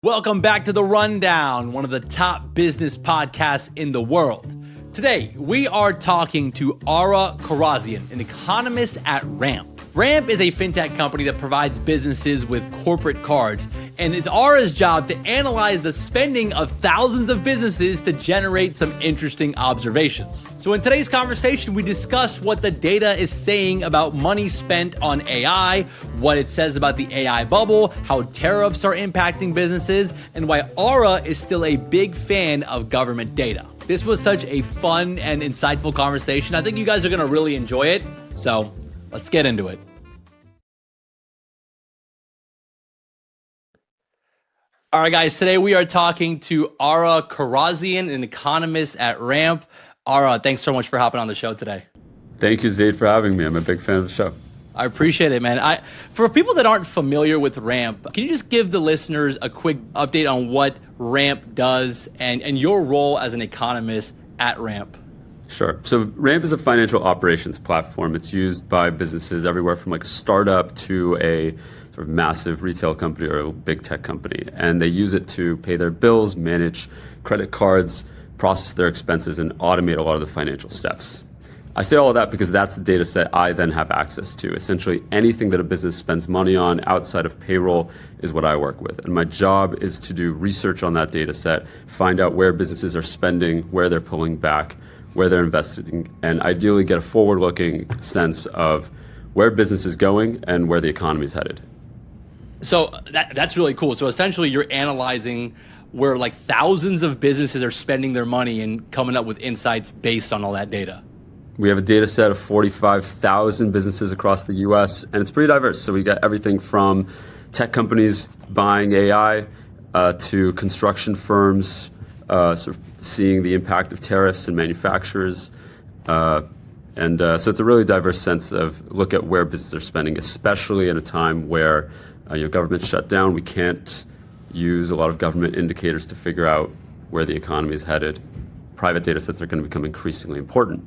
Welcome back to The Rundown, one of the top business podcasts in the world. Today, we are talking to Ara Kharazian, an economist at Ramp. Ramp is a fintech company that provides businesses with corporate cards, and it's Ara's job to analyze the spending of thousands of businesses to generate some interesting observations. So in today's conversation, we discuss what the data is saying about money spent on AI, what it says about the AI bubble, how tariffs are impacting businesses, and why Ara is still a big fan of government data. This was such a fun and insightful conversation. I think you guys are going to really enjoy it. So let's get into it. All right, guys, today we are talking to Ara Kharazian, an economist at Ramp. Ara, thanks so much for hopping on the show today. Thank you, Zaid, for having me. I'm a big fan of the show. I appreciate it, man. For people that aren't familiar with Ramp, can you just give the listeners a quick update on what Ramp does and your role as an economist at Ramp? Sure. So Ramp is a financial operations platform. It's used by businesses everywhere from like a startup to a sort of massive retail company or a big tech company. And they use it to pay their bills, manage credit cards, process their expenses, and automate a lot of the financial steps. I say all of that because that's the data set I then have access to. Essentially, anything that a business spends money on outside of payroll is what I work with. And my job is to do research on that data set, find out where businesses are spending, where they're pulling back, where they're investing, and ideally get a forward-looking sense of where business is going and where the economy is headed. So that's really cool. So essentially, you're analyzing where like thousands of businesses are spending their money and coming up with insights based on all that data. We have a data set of 45,000 businesses across the US, and it's pretty diverse. So we got everything from tech companies buying AI to construction firms sort of seeing the impact of tariffs and manufacturers. So it's a really diverse sense of look at where businesses are spending, especially in a time where government's shut down. We can't use a lot of government indicators to figure out where the economy is headed. Private data sets are going to become increasingly important.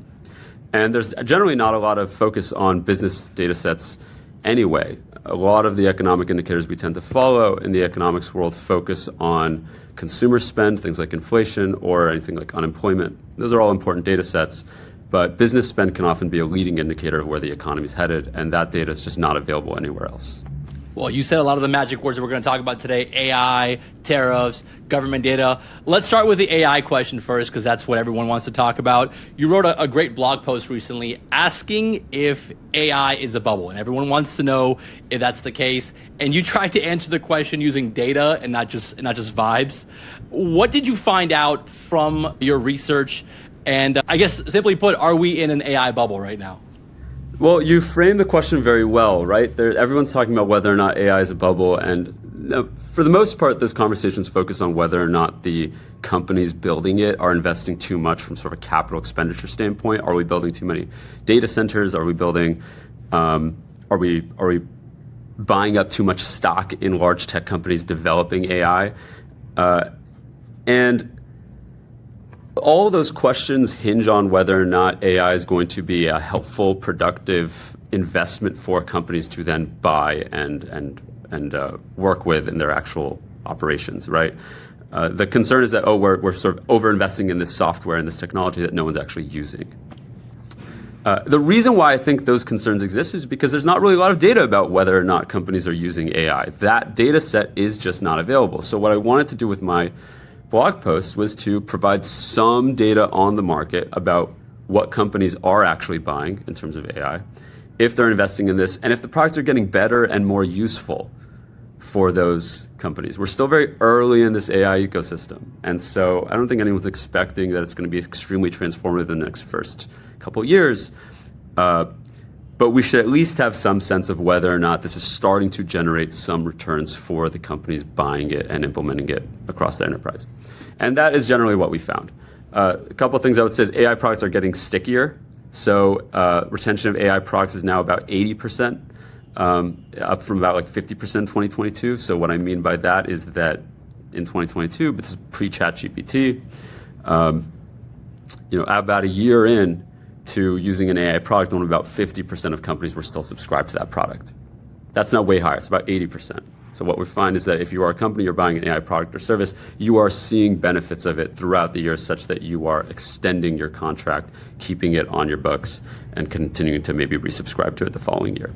And there's generally not a lot of focus on business data sets anyway. A lot of the economic indicators we tend to follow in the economics world focus on consumer spend, things like inflation or anything like unemployment. Those are all important data sets, but business spend can often be a leading indicator of where the economy is headed, and that data is just not available anywhere else. Well, you said a lot of the magic words that we're going to talk about today: AI, tariffs, government data. Let's start with the AI question first, because that's what everyone wants to talk about. You wrote a great blog post recently asking if AI is a bubble, and everyone wants to know if that's the case. And you tried to answer the question using data and not just vibes. What did you find out from your research? And I guess, simply put, are we in an AI bubble right now? Well, you framed the question very well, right? Everyone's talking about whether or not AI is a bubble, and for the most part, those conversations focus on whether or not the companies building it are investing too much from sort of a capital expenditure standpoint. Are we building too many data centers? Are we building? Are we buying up too much stock in large tech companies developing AI? And all of those questions hinge on whether or not AI is going to be a helpful, productive investment for companies to then buy and work with in their actual operations, right? The concern is that, we're sort of over-investing in this software and this technology that no one's actually using. The reason why I think those concerns exist is because there's not really a lot of data about whether or not companies are using AI. That data set is just not available. So what I wanted to do with my blog post was to provide some data on the market about what companies are actually buying in terms of AI, if they're investing in this, and if the products are getting better and more useful for those companies. We're still very early in this AI ecosystem, and so I don't think anyone's expecting that it's going to be extremely transformative in the next first couple of years, but we should at least have some sense of whether or not this is starting to generate some returns for the companies buying it and implementing it across the enterprise. And that is generally what we found. A couple of things I would say is AI products are getting stickier. So retention of AI products is now about 80%, up from about like 50% in 2022. So what I mean by that is that in 2022, but this is pre-ChatGPT, about a year in to using an AI product, only about 50% of companies were still subscribed to that product. That's not way higher. It's about 80%. So what we find is that if you are a company, you're buying an AI product or service, you are seeing benefits of it throughout the year such that you are extending your contract, keeping it on your books, and continuing to maybe resubscribe to it the following year.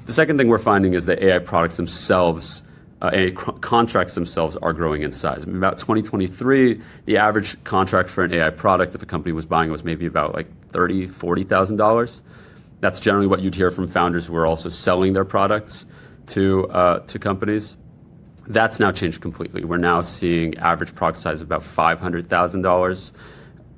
The second thing we're finding is that AI products themselves, AI contracts themselves are growing in size. I mean, about 2023, the average contract for an AI product that the company was buying was maybe about like $30,000, $40,000. That's generally what you'd hear from founders who are also selling their products to companies. That's now changed completely. We're now seeing average product size of about $500,000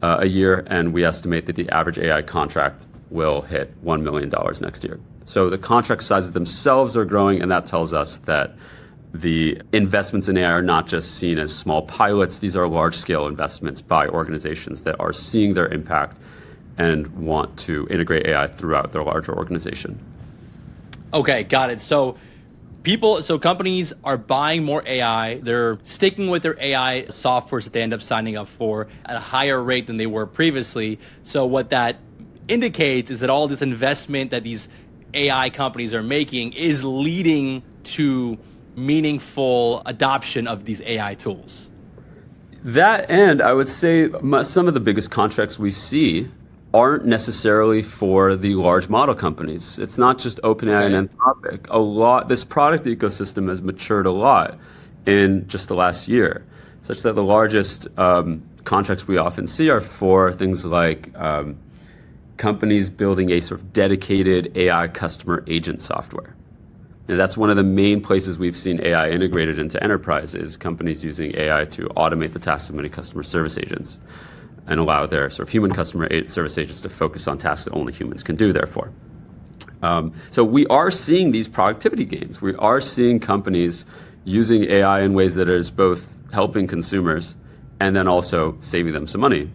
a year, and we estimate that the average AI contract will hit $1 million next year. So the contract sizes themselves are growing, and that tells us that the investments in AI are not just seen as small pilots. These are large-scale investments by organizations that are seeing their impact and want to integrate AI throughout their larger organization. Okay, got it. So companies are buying more AI. They're sticking with their AI softwares that they end up signing up for at a higher rate than they were previously. So what that indicates is that all this investment that these AI companies are making is leading to meaningful adoption of these AI tools. That, and I would say some of the biggest contracts we see aren't necessarily for the large model companies. It's not just OpenAI and Anthropic. This product ecosystem has matured a lot in just the last year, such that the largest contracts we often see are for things like companies building a sort of dedicated AI customer agent software. And that's one of the main places we've seen AI integrated into enterprise is companies using AI to automate the tasks of many customer service agents and allow their sort of human customer service agents to focus on tasks that only humans can do, therefore. So we are seeing these productivity gains. We are seeing companies using AI in ways that is both helping consumers and then also saving them some money.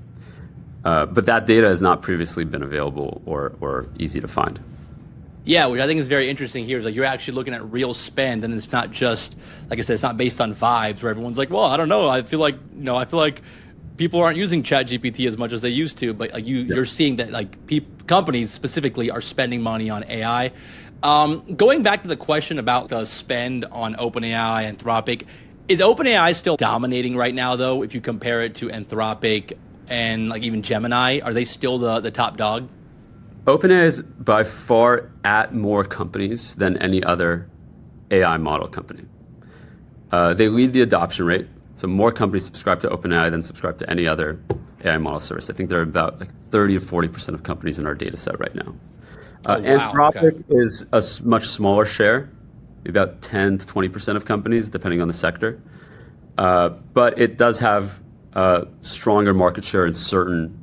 But that data has not previously been available or easy to find. Yeah, which I think is very interesting here is like you're actually looking at real spend, and it's not just, like I said, it's not based on vibes where everyone's like, well, I don't know, I feel like people aren't using ChatGPT as much as they used to, but like you're seeing that like companies specifically are spending money on AI. Going back to the question about the spend on OpenAI, Anthropic, is OpenAI still dominating right now though? If you compare it to Anthropic and like even Gemini, are they still the top dog? OpenAI is by far at more companies than any other AI model company. They lead the adoption rate. So more companies subscribe to OpenAI than subscribe to any other AI model service. I think there are about like 30 to 40% of companies in our data set right now. Wow, Anthropic is a much smaller share, about 10 to 20% of companies, depending on the sector. But it does have stronger market share in certain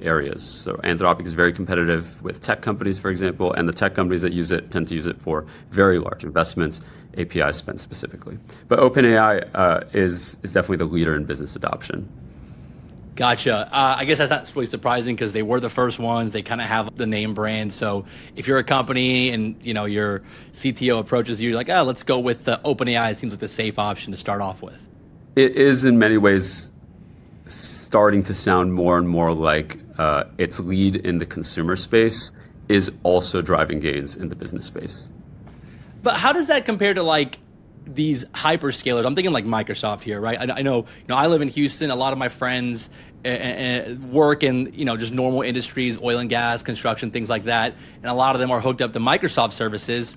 areas. So Anthropic is very competitive with tech companies, for example, and the tech companies that use it tend to use it for very large investments, API spend specifically. But OpenAI is definitely the leader in business adoption. Gotcha. I guess that's not really surprising because they were the first ones. They kind of have the name brand. So if you're a company and your CTO approaches you, you're like, let's go with the OpenAI. It seems like the safe option to start off with. It is in many ways starting to sound more and more like its lead in the consumer space is also driving gains in the business space. But how does that compare to like these hyperscalers? I'm thinking like Microsoft here, right? I know, I live in Houston. A lot of my friends work in, just normal industries, oil and gas, construction, things like that. And a lot of them are hooked up to Microsoft services.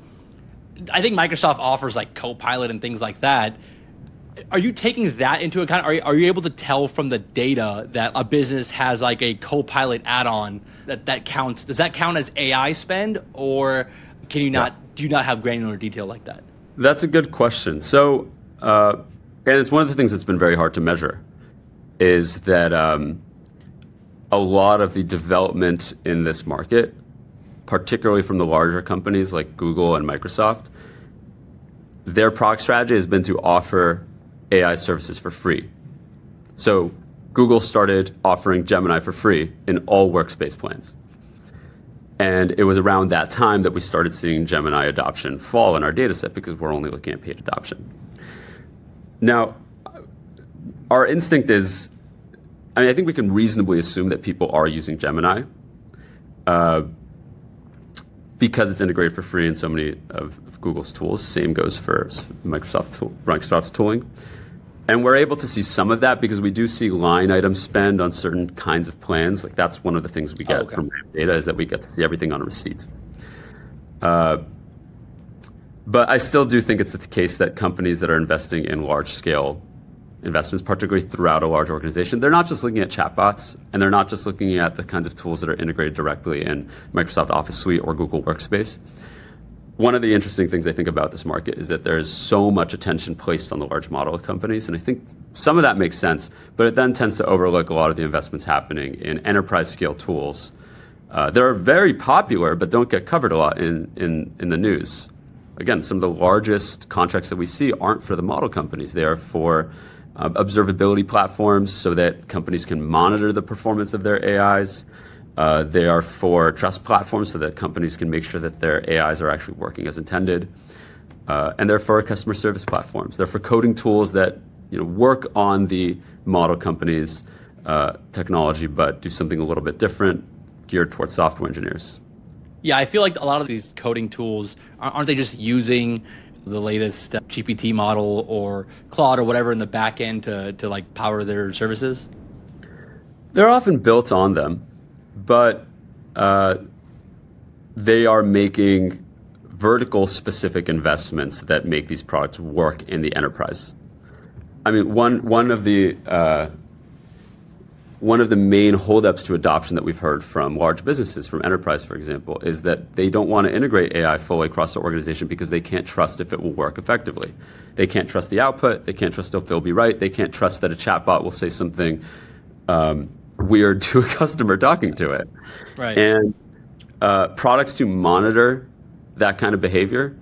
I think Microsoft offers like Copilot and things like that. Are you taking that into account? Are you able to tell from the data that a business has like a Copilot add-on that counts? Does that count as AI spend, or can you not? Do you not have granular detail like that? That's a good question. So, and it's one of the things that's been very hard to measure, is that a lot of the development in this market, particularly from the larger companies like Google and Microsoft, their product strategy has been to offer AI services for free. So Google started offering Gemini for free in all workspace plans. And it was around that time that we started seeing Gemini adoption fall in our data set because we're only looking at paid adoption. Now, our instinct is, I think we can reasonably assume that people are using Gemini because it's integrated for free in so many of Google's tools. Same goes for Microsoft's tooling. And we're able to see some of that because we do see line item spend on certain kinds of plans. Like that's one of the things we get from Ramp data, is that we get to see everything on a receipt. But I still do think it's the case that companies that are investing in large-scale investments, particularly throughout a large organization, they're not just looking at chatbots, and they're not just looking at the kinds of tools that are integrated directly in Microsoft Office Suite or Google Workspace. One of the interesting things I think about this market is that there is so much attention placed on the large model companies, and I think some of that makes sense, but it then tends to overlook a lot of the investments happening in enterprise-scale tools. They're very popular, but don't get covered a lot in the news. Again, some of the largest contracts that we see aren't for the model companies. They are for observability platforms so that companies can monitor the performance of their AIs. They are for trust platforms so that companies can make sure that their AIs are actually working as intended. And they're for customer service platforms. They're for coding tools that work on the model companies' technology, but do something a little bit different, geared towards software engineers. Yeah, I feel like a lot of these coding tools, aren't they just using the latest GPT model or Claude or whatever in the back end to like power their services? They're often built on them, but they are making vertical specific investments that make these products work in the enterprise. I mean, one of the main holdups to adoption that we've heard from large businesses, from enterprise, for example, is that they don't want to integrate AI fully across their organization because they can't trust if it will work effectively. They can't trust the output. They can't trust if they'll be right. They can't trust that a chatbot will say something weird to a customer talking to it. Right. And products to monitor that kind of behavior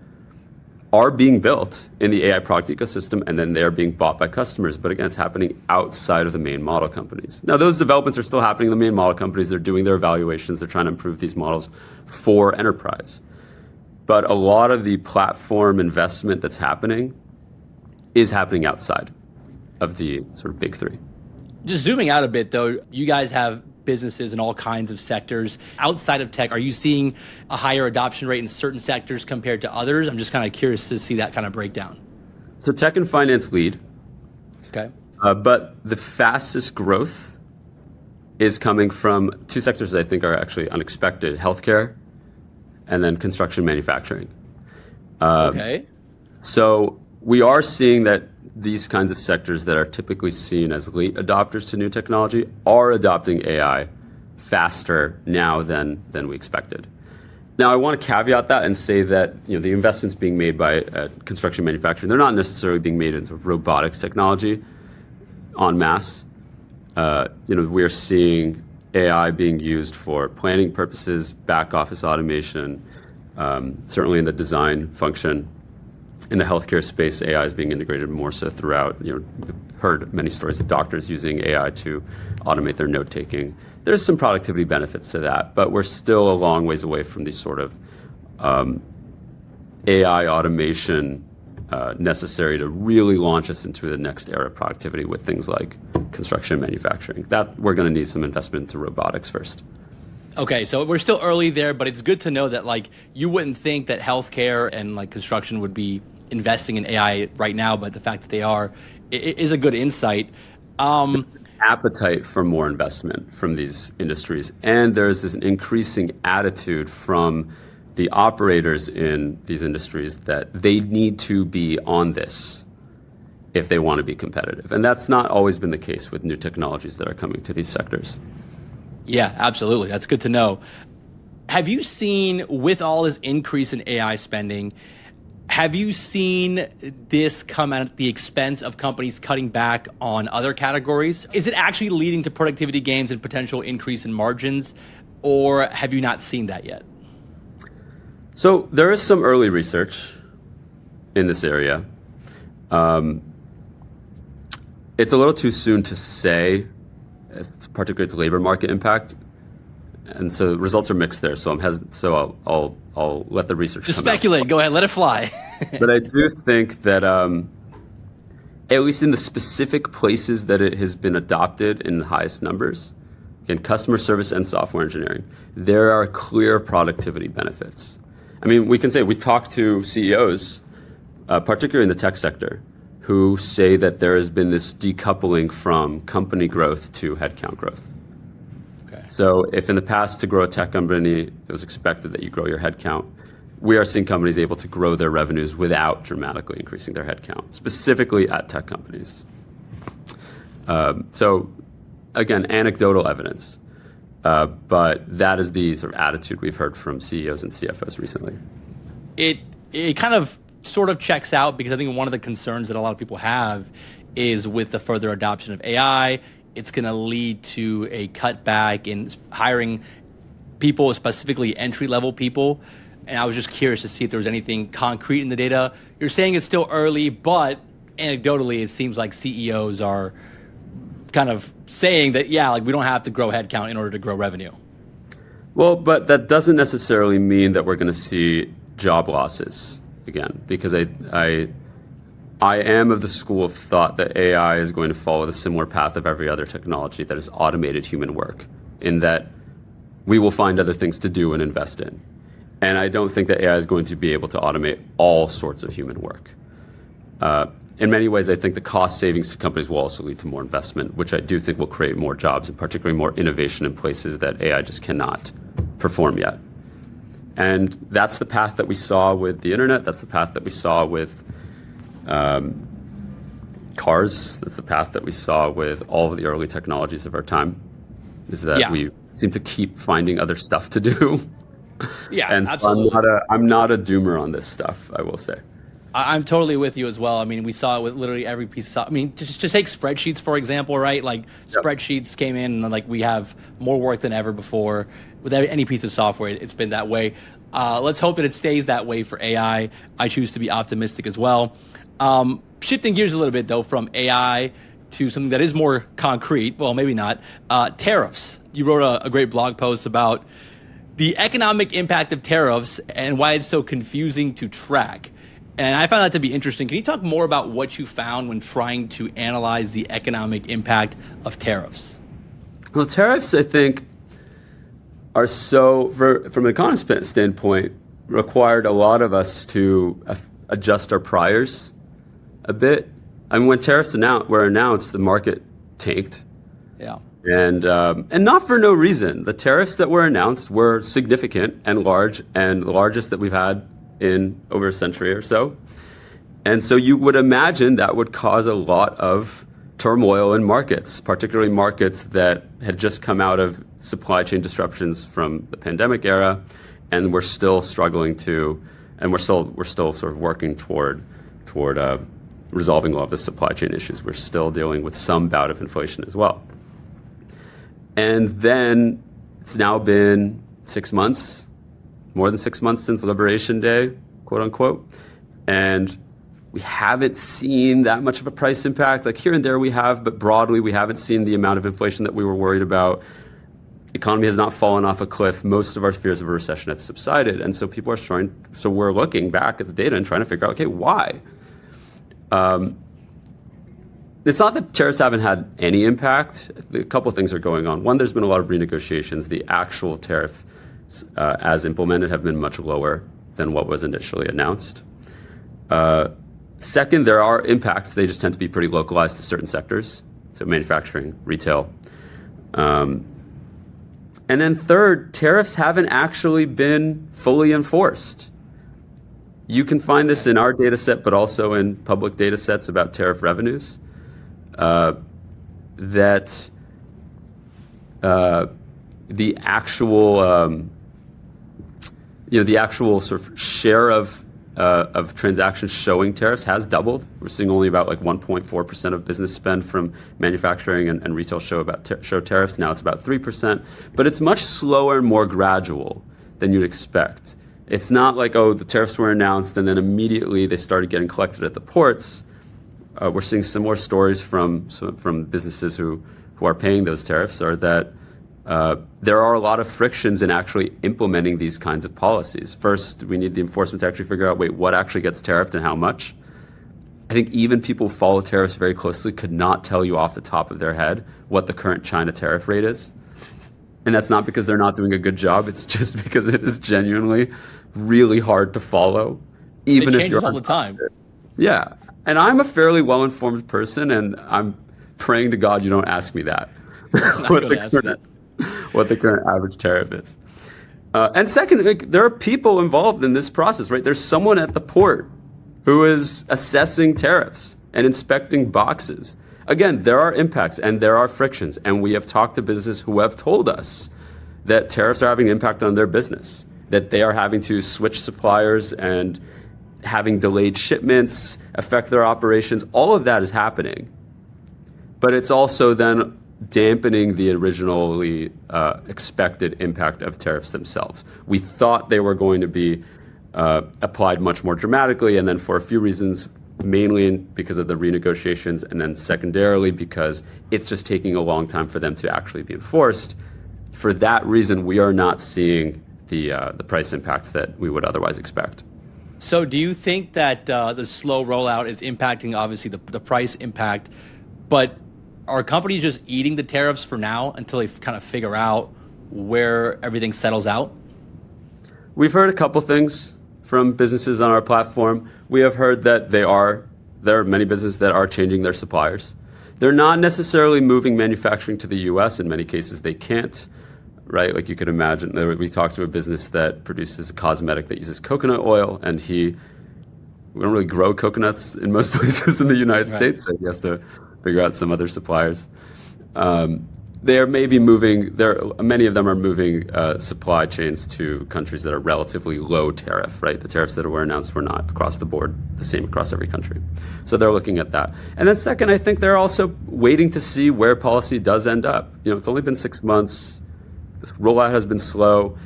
are being built in the AI product ecosystem, and then they're being bought by customers. But again, it's happening outside of the main model companies. Now, those developments are still happening in the main model companies. They're doing their evaluations. They're trying to improve these models for enterprise. But a lot of the platform investment that's happening is happening outside of the sort of big three. Just zooming out a bit, though, you guys have businesses in all kinds of sectors. Outside of tech, are you seeing a higher adoption rate in certain sectors compared to others? I'm just kind of curious to see that kind of breakdown. So tech and finance lead. Okay. But the fastest growth is coming from two sectors that I think are actually unexpected: healthcare and then construction manufacturing. Okay. So we are seeing that these kinds of sectors that are typically seen as late adopters to new technology are adopting AI faster now than we expected. Now, I want to caveat that and say that the investments being made by construction manufacturing, they're not necessarily being made into robotics technology en masse. We are seeing AI being used for planning purposes, back office automation, certainly in the design function. In the healthcare space, AI is being integrated more so throughout. We've heard many stories of doctors using AI to automate their note-taking. There's some productivity benefits to that, but we're still a long ways away from these sort of AI automation necessary to really launch us into the next era of productivity with things like construction and manufacturing. That we're going to need some investment into robotics first. Okay, so we're still early there, but it's good to know that you wouldn't think that healthcare and construction would be investing in AI right now, but the fact that they are is a good insight. Appetite for more investment from these industries, and there's this increasing attitude from the operators in these industries that they need to be on this if they want to be competitive. And that's not always been the case with new technologies that are coming to these sectors. Yeah, absolutely. That's good to know. Have you seen, with all this increase in AI spending, have you seen this come at the expense of companies cutting back on other categories? Is it actually leading to productivity gains and potential increase in margins, or have you not seen that yet? So there is some early research in this area. It's a little too soon to say, particularly its labor market impact, and so results are mixed there. So I'll let the research just come speculate. out. Go ahead, let it fly. But I do think that at least in the specific places that it has been adopted in the highest numbers, in customer service and software engineering, there are clear productivity benefits. I mean, we can say we've talked to CEOs, particularly in the tech sector, who say that there has been this decoupling from company growth to headcount growth. Okay. So if in the past to grow a tech company, it was expected that you grow your headcount, we are seeing companies able to grow their revenues without dramatically increasing their headcount, specifically at tech companies. So again, anecdotal evidence, but that is the sort of attitude we've heard from CEOs and CFOs recently. It kind of sort of checks out, because I think one of the concerns that a lot of people have is with the further adoption of AI, it's going to lead to a cutback in hiring people, specifically entry-level people. And I was just curious to see if there was anything concrete in the data. You're saying it's still early, but anecdotally, it seems like CEOs are kind of saying that, yeah, like we don't have to grow headcount in order to grow revenue. Well, but that doesn't necessarily mean that we're going to see job losses again, because I am of the school of thought that AI is going to follow the similar path of every other technology that has automated human work, in that we will find other things to do and invest in. And I don't think that AI is going to be able to automate all sorts of human work. In many ways, I think the cost savings to companies will also lead to more investment, which I do think will create more jobs and particularly more innovation in places that AI just cannot perform yet. And that's the path that we saw with the internet. That's the path that we saw with cars. That's the path that we saw with all of the early technologies of our time, is that we seem to keep finding other stuff to do. Yeah, and so absolutely. I'm not a doomer on this stuff, I will say. I'm totally with you as well. I mean, we saw it with literally every piece of, I mean, just take spreadsheets, for example, right? Like spreadsheets came in and like we have more work than ever before. With any piece of software, it's been that way. Let's hope that it stays that way for AI. I choose to be optimistic as well. Shifting gears a little bit though, from AI to something that is more concrete. Well, maybe not. Tariffs. You wrote a great blog post about the economic impact of tariffs and why it's so confusing to track. And I found that to be interesting. Can you talk more about what you found when trying to analyze the economic impact of tariffs? Well, tariffs, I think, are so, from an economist standpoint, required a lot of us to adjust our priors a bit. I mean, when tariffs were announced, the market tanked. Yeah. And not for no reason. The tariffs that were announced were significant and large, and the largest that we've had in over a century or so. And so you would imagine that would cause a lot of turmoil in markets, particularly markets that had just come out of supply chain disruptions from the pandemic era, and we're still struggling to, and we're still sort of working toward resolving all of the supply chain issues. We're still dealing with some bout of inflation as well. And then it's now been 6 months, more than 6 months since Liberation Day, quote unquote. And we haven't seen that much of a price impact. Like here and there we have, but broadly we haven't seen the amount of inflation that we were worried about. The economy has not fallen off a cliff. Most of our fears of a recession have subsided. And so people are so we're looking back at the data and trying to figure out, okay, why? It's not that tariffs haven't had any impact. A couple of things are going on. One, there's been a lot of renegotiations. The actual tariff as implemented have been much lower than what was initially announced. Second, there are impacts. They just tend to be pretty localized to certain sectors, so manufacturing, retail. And then third, tariffs haven't actually been fully enforced. You can find this in our data set, but also in public data sets about tariff revenues, that the actual sort of share of transactions showing tariffs has doubled. We're seeing only about like 1.4% of business spend from manufacturing and retail show tariffs. Now it's about 3%, but it's much slower and more gradual than you'd expect. It's not like, oh, the tariffs were announced and then immediately they started getting collected at the ports. We're seeing similar stories from businesses who are paying those tariffs, are that there are a lot of frictions in actually implementing these kinds of policies. First, we need the enforcement to actually figure out, wait, what actually gets tariffed and how much? I think even people who follow tariffs very closely could not tell you off the top of their head what the current China tariff rate is. And that's not because they're not doing a good job. It's just because it is genuinely really hard to follow, even It if you're changes all the time. Yeah. And I'm a fairly well-informed person, and I'm praying to God you don't ask me that. What the current average tariff is. And second, like, there are people involved in this process, right? There's someone at the port who is assessing tariffs and inspecting boxes. Again, there are impacts and there are frictions, and we have talked to businesses who have told us that tariffs are having an impact on their business, that they are having to switch suppliers and having delayed shipments affect their operations. All of that is happening. But it's also then dampening the originally expected impact of tariffs themselves. We thought they were going to be applied much more dramatically, and then for a few reasons, mainly because of the renegotiations, and then secondarily because it's just taking a long time for them to actually be enforced. For that reason, we are not seeing the price impacts that we would otherwise expect. So do you think that the slow rollout is impacting, obviously, the price impact, but are companies just eating the tariffs for now until they kind of figure out where everything settles out? We've heard a couple things from businesses on our platform. We have heard that there are many businesses that are changing their suppliers. They're not necessarily moving manufacturing to the US. In many cases, they can't, right? Like you could imagine, we talked to a business that produces a cosmetic that uses coconut oil, and we don't really grow coconuts in most places in the United States, so he has to figure out some other suppliers. They are maybe moving, many of them are moving supply chains to countries that are relatively low tariff, right? The tariffs that were announced were not across the board the same across every country. So they're looking at that. And then second, I think they're also waiting to see where policy does end up. It's only been 6 months. The rollout has been slow.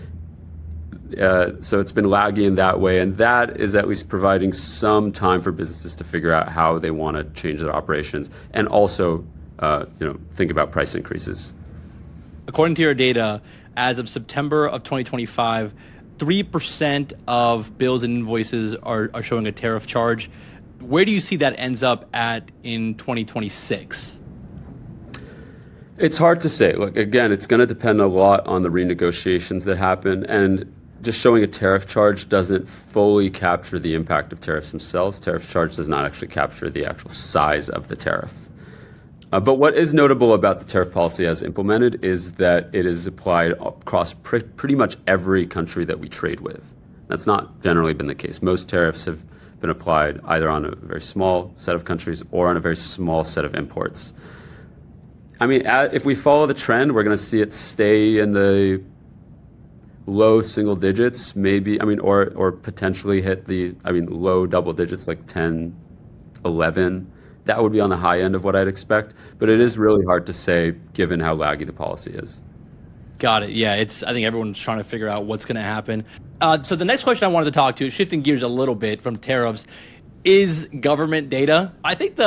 So it's been laggy in that way, and that is at least providing some time for businesses to figure out how they want to change their operations, and also think about price increases. According to your data, as of September of 2025, 3% of bills and invoices are showing a tariff charge. Where do you see that ends up at in 2026? It's hard to say. Look, again, it's going to depend a lot on the renegotiations that happen, and just showing a tariff charge doesn't fully capture the impact of tariffs themselves. Tariff charge does not actually capture the actual size of the tariff. But what is notable about the tariff policy as implemented is that it is applied across pretty much every country that we trade with. That's not generally been the case. Most tariffs have been applied either on a very small set of countries or on a very small set of imports. I mean, if we follow the trend, we're going to see it stay in the low single digits, maybe, or potentially hit low double digits, like 10, 11. That would be on the high end of what I'd expect. But it is really hard to say given how laggy the policy is. Got it. Yeah, I think everyone's trying to figure out what's going to happen. So the next question I wanted to talk to, shifting gears a little bit from tariffs, is government data. I think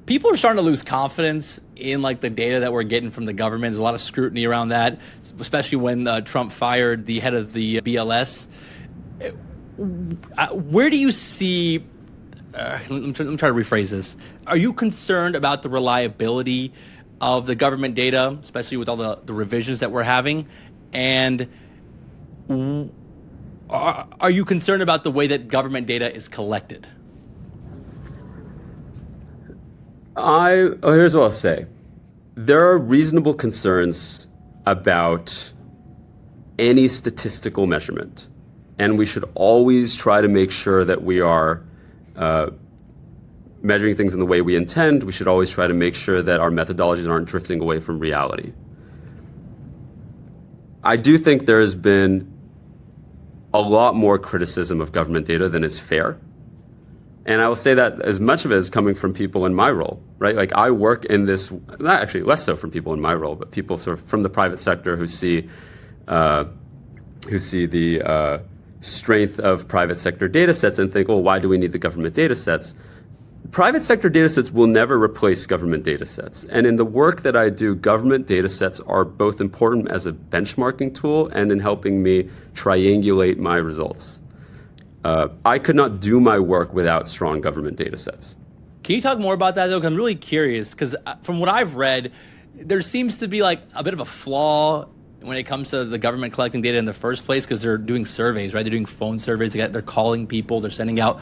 people are starting to lose confidence in the data that we're getting from the government. There's a lot of scrutiny around that, especially when Trump fired the head of the BLS. Where do you see, I'm trying to rephrase this. Are you concerned about the reliability of the government data, especially with all the revisions that we're having? And are you concerned about the way that government data is collected? Here's what I'll say. There are reasonable concerns about any statistical measurement, and we should always try to make sure that we are measuring things in the way we intend. We should always try to make sure that our methodologies aren't drifting away from reality. I do think there has been a lot more criticism of government data than is fair. And I will say that as much of it is coming from people in my role, right? Like I work in this, not actually less so from people in my role, but people sort of from the private sector who see the strength of private sector data sets and think, well, why do we need the government data sets? Private sector data sets will never replace government data sets. And in the work that I do, government data sets are both important as a benchmarking tool and in helping me triangulate my results. I could not do my work without strong government data sets. Can you talk more about that, though? 'Cause I'm really curious, because from what I've read, there seems to be a bit of a flaw when it comes to the government collecting data in the first place, because they're doing surveys, right? They're doing phone surveys. They're calling people. They're sending out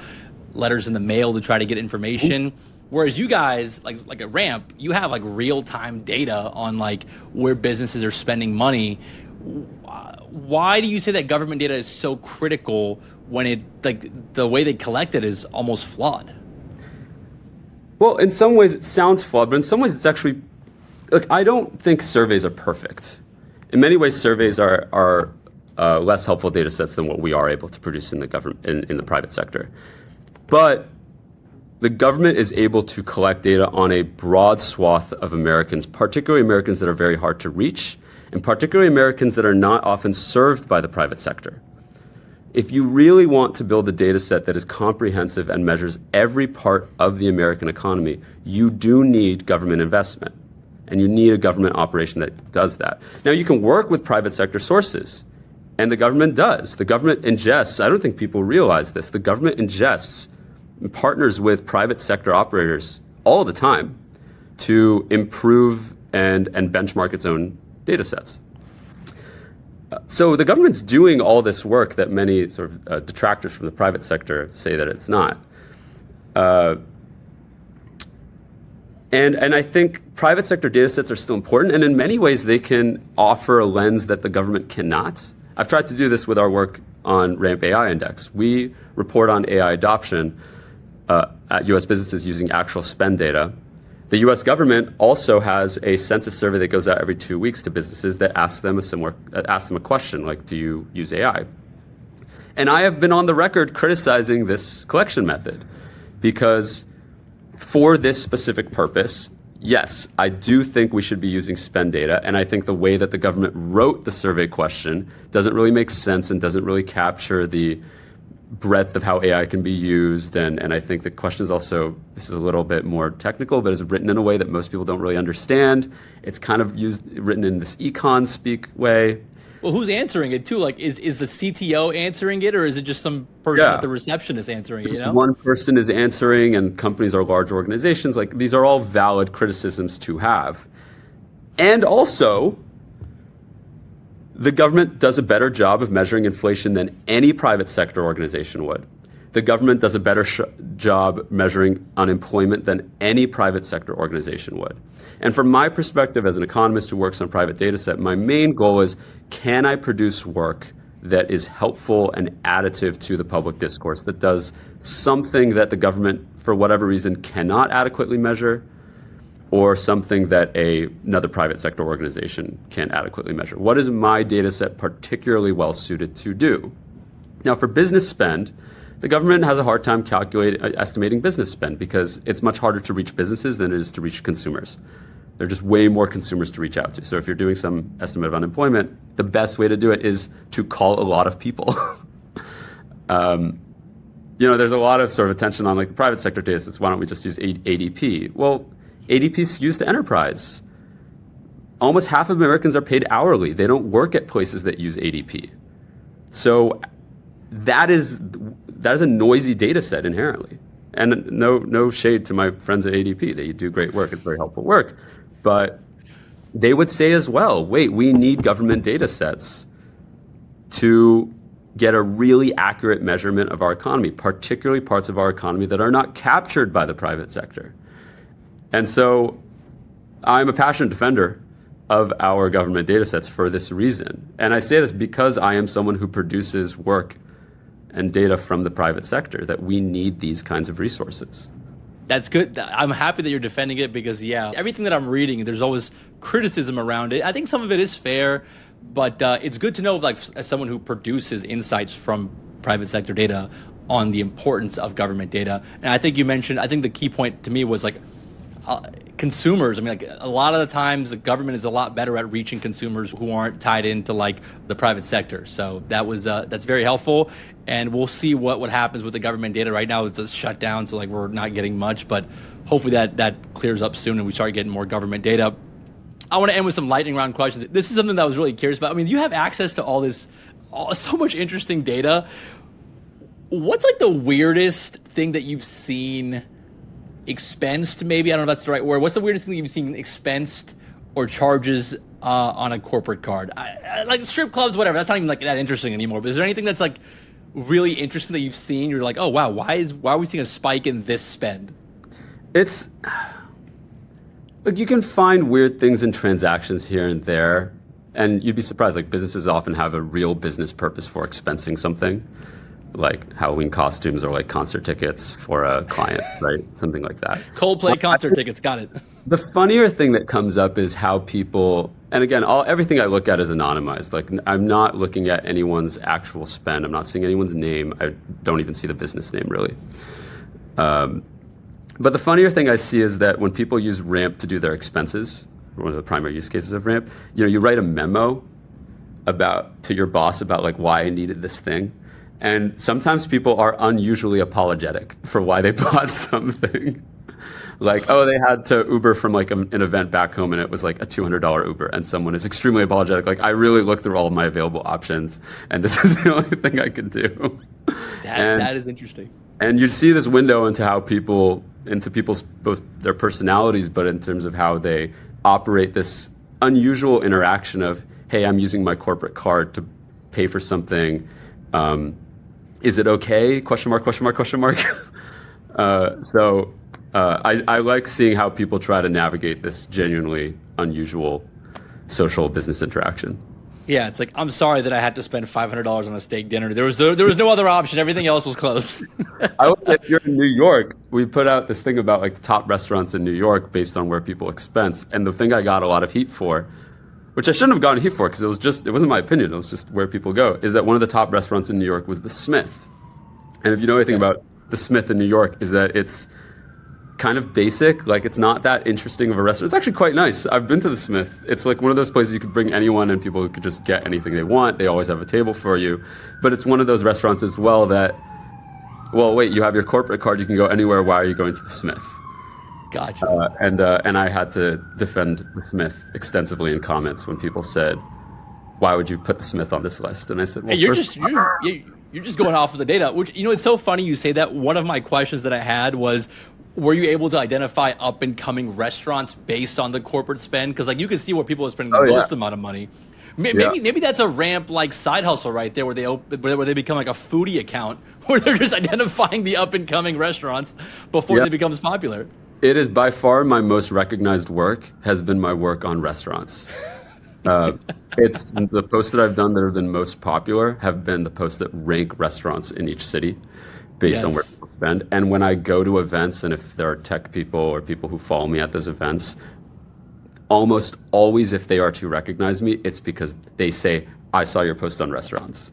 letters in the mail to try to get information. Whereas you guys, like at Ramp, you have like real-time data on like where businesses are spending money. Why do you say that government data is so critical when it, like, the way they collect it is almost flawed? Well, in some ways it sounds flawed, but in some ways it's actually, look, I don't think surveys are perfect. In many ways, surveys are less helpful data sets than what we are able to produce in the government, in the private sector. But the government is able to collect data on a broad swath of Americans, particularly Americans that are very hard to reach, and particularly Americans that are not often served by the private sector. If you really want to build a data set that is comprehensive and measures every part of the American economy, you do need government investment. And you need a government operation that does that. Now, you can work with private sector sources, and the government does. The government ingests, I don't think people realize this, the government ingests and partners with private sector operators all the time to improve and benchmark its own data sets. So the government's doing all this work that many sort of detractors from the private sector say that it's not. And I think private sector data sets are still important, and in many ways they can offer a lens that the government cannot. I've tried to do this with our work on Ramp AI Index. We report on AI adoption at U.S. businesses using actual spend data. The U.S. government also has a census survey that goes out every 2 weeks to businesses that asks them a question like, do you use AI? And I have been on the record criticizing this collection method because for this specific purpose, yes, I do think we should be using spend data, and I think the way that the government wrote the survey question doesn't really make sense and doesn't really capture the breadth of how AI can be used, and I think the question is also, this is a little bit more technical, but it's written in a way that most people don't really understand. It's kind of written in this econ speak way. Well, who's answering it too? Like, is the CTO answering it, or is it just some person at the reception is answering it? Just one person is answering, and companies are large organizations. Like, these are all valid criticisms to have. And also, the government does a better job of measuring inflation than any private sector organization would. The government does a better job measuring unemployment than any private sector organization would. And from my perspective as an economist who works on private data set, my main goal is, can I produce work that is helpful and additive to the public discourse, that does something that the government, for whatever reason, cannot adequately measure, or something that another private sector organization can adequately measure? What is my data set particularly well suited to do? Now, for business spend, the government has a hard time estimating business spend because it's much harder to reach businesses than it is to reach consumers. There are just way more consumers to reach out to. So if you're doing some estimate of unemployment, the best way to do it is to call a lot of people. There's a lot of sort of attention on like the private sector data sets. Why don't we just use ADP? Well, ADP skews to enterprise. Almost half of Americans are paid hourly. They don't work at places that use ADP. So that is a noisy data set inherently. And no shade to my friends at ADP. They do great work. It's very helpful work. But they would say as well, wait, we need government data sets to get a really accurate measurement of our economy, particularly parts of our economy that are not captured by the private sector. And so I'm a passionate defender of our government data sets for this reason. And I say this because I am someone who produces work and data from the private sector, that we need these kinds of resources. That's good. I'm happy that you're defending it because, everything that I'm reading, there's always criticism around it. I think some of it is fair, but it's good to know, like, as someone who produces insights from private sector data, on the importance of government data. And I think you mentioned, I think the key point to me was like consumers. I mean, like a lot of the times the government is a lot better at reaching consumers who aren't tied into like the private sector. So that was that's very helpful. And we'll see what happens with the government data. Right now it's a shutdown, so like we're not getting much, but hopefully that clears up soon and we start getting more government data. I want to end with some lightning round questions. This is something that I was really curious about. I mean, you have access to so much interesting data. What's like the weirdest thing that you've seen expensed, maybe? I don't know if that's the right word. What's the weirdest thing that you've seen expensed or charges on a corporate card? Like strip clubs, whatever. That's not even like that interesting anymore. But is there anything that's like really interesting that you've seen? You're like, oh wow, why are we seeing a spike in this spend? It's Look, you can find weird things in transactions here and there, and you'd be surprised. Like businesses often have a real business purpose for expensing something, like Halloween costumes or like concert tickets for a client, right? Something like that. Coldplay concert tickets, got it. The funnier thing that comes up is how people, and again, everything I look at is anonymized. Like I'm not looking at anyone's actual spend. I'm not seeing anyone's name. I don't even see the business name really. But the funnier thing I see is that when people use Ramp to do their expenses, one of the primary use cases of Ramp, you write a memo to your boss about like why I needed this thing. And sometimes people are unusually apologetic for why they bought something. Like, oh, they had to Uber from like an event back home and it was like a $200 Uber. And someone is extremely apologetic. Like, I really looked through all of my available options and this is the only thing I can do. That is interesting. And you see this window into people's both their personalities, but in terms of how they operate this unusual interaction of, hey, I'm using my corporate card to pay for something. Is it okay? Question mark, question mark, question mark. I like seeing how people try to navigate this genuinely unusual social business interaction. Yeah, it's like, I'm sorry that I had to spend $500 on a steak dinner. There was no other option. Everything else was close. I would say if you're in New York, we put out this thing about like the top restaurants in New York based on where people expense. And the thing I got a lot of heat for, which I shouldn't have gotten heat for because it wasn't my opinion, it was just where people go, is that one of the top restaurants in New York was the Smith. And if you know anything about the Smith in New York, is that it's kind of basic. Like it's not that interesting of a restaurant. It's actually quite nice. I've been to the Smith. It's like one of those places you could bring anyone and people could just get anything they want. They always have a table for you. But it's one of those restaurants as well that, well, wait, you have your corporate card. You can go anywhere. Why are you going to the Smith? Gotcha. And I had to defend the Smith extensively in comments when people said, why would you put the Smith on this list? And I said, well, hey, you're just going off of the data, which, it's so funny you say that. One of my questions that I had was, were you able to identify up and coming restaurants based on the corporate spend? Because like you can see where people are spending the most amount of money. Maybe that's a Ramp like side hustle right there, where they become like a foodie account where they're just identifying the up and coming restaurants before they becomes popular. It is by far my most recognized work has been my work on restaurants. It's the posts that I've done that have been most popular have been the posts that rank restaurants in each city based on where people spend. And when I go to events, and if there are tech people or people who follow me at those events, almost always if they are to recognize me, it's because they say, I saw your post on restaurants.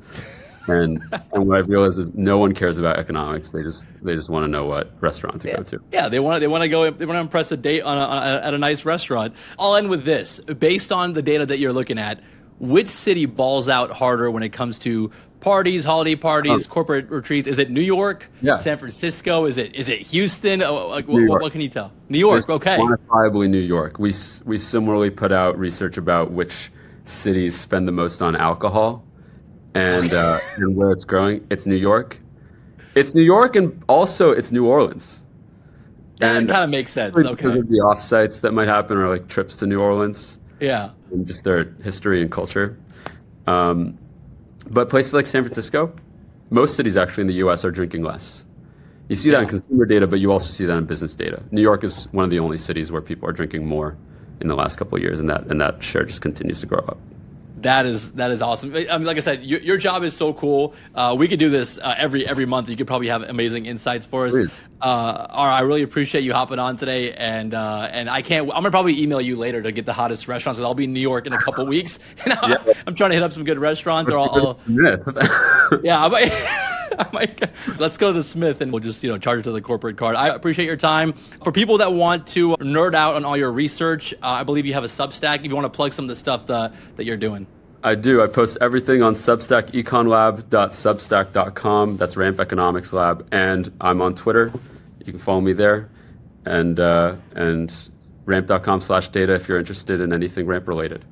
And what I've realized is no one cares about economics. They just want to know what restaurant to go to. Yeah, they want to impress a date at a nice restaurant. I'll end with this. Based on the data that you're looking at, which city balls out harder when it comes to parties, holiday parties, corporate retreats? Is it New York? Yeah. San Francisco? Is it Houston? What can you tell? New York. It's okay. Quantifiably New York. We similarly put out research about which cities spend the most on alcohol. And where it's growing, it's New York. It's New York, and also it's New Orleans. That kind of makes sense. Because Okay. of the offsites that might happen, or like trips to New Orleans. Yeah. And just their history and culture. But places like San Francisco, most cities actually in the U.S. are drinking less. You see that in consumer data, but you also see that in business data. New York is one of the only cities where people are drinking more in the last couple of years, and that share just continues to grow up. That is awesome. I mean, like I said, your job is so cool. We could do this every month. You could probably have amazing insights for us. Ara, I really appreciate you hopping on today, and I'm gonna probably email you later to get the hottest restaurants. I'll be in New York in a couple weeks, and I'm trying to hit up some good restaurants. Or I'll let's go to the Smith, and we'll just charge it to the corporate card. I appreciate your time. For people that want to nerd out on all your research, I believe you have a Substack. If you want to plug some of the stuff that you're doing. I do. I post everything on Substack, econlab.substack.com. That's Ramp Economics Lab. And I'm on Twitter. You can follow me there. And ramp.com/data if you're interested in anything Ramp related.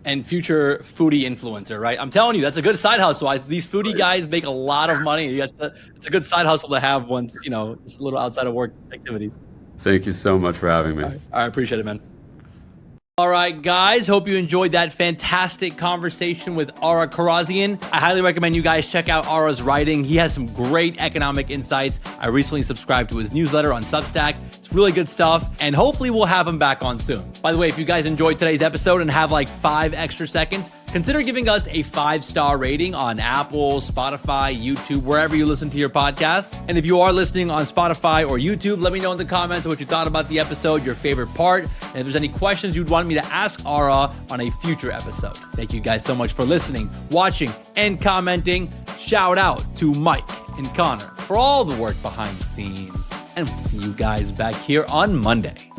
And future foodie influencer, right? I'm telling you, that's a good side hustle. These foodie guys make a lot of money. It's a good side hustle to have once, just a little outside of work activities. Thank you so much for having me. All right, I appreciate it, man. All right, guys, hope you enjoyed that fantastic conversation with Ara Kharazian. I highly recommend you guys check out Ara's writing. He has some great economic insights. I recently subscribed to his newsletter on Substack. It's really good stuff, and hopefully we'll have him back on soon. By the way, if you guys enjoyed today's episode and have like 5 extra seconds, consider giving us a 5-star rating on Apple, Spotify, YouTube, wherever you listen to your podcasts. And if you are listening on Spotify or YouTube, let me know in the comments what you thought about the episode, your favorite part, and if there's any questions you'd want me to ask Ara on a future episode. Thank you guys so much for listening, watching, and commenting. Shout out to Mike and Connor for all the work behind the scenes. And we'll see you guys back here on Monday.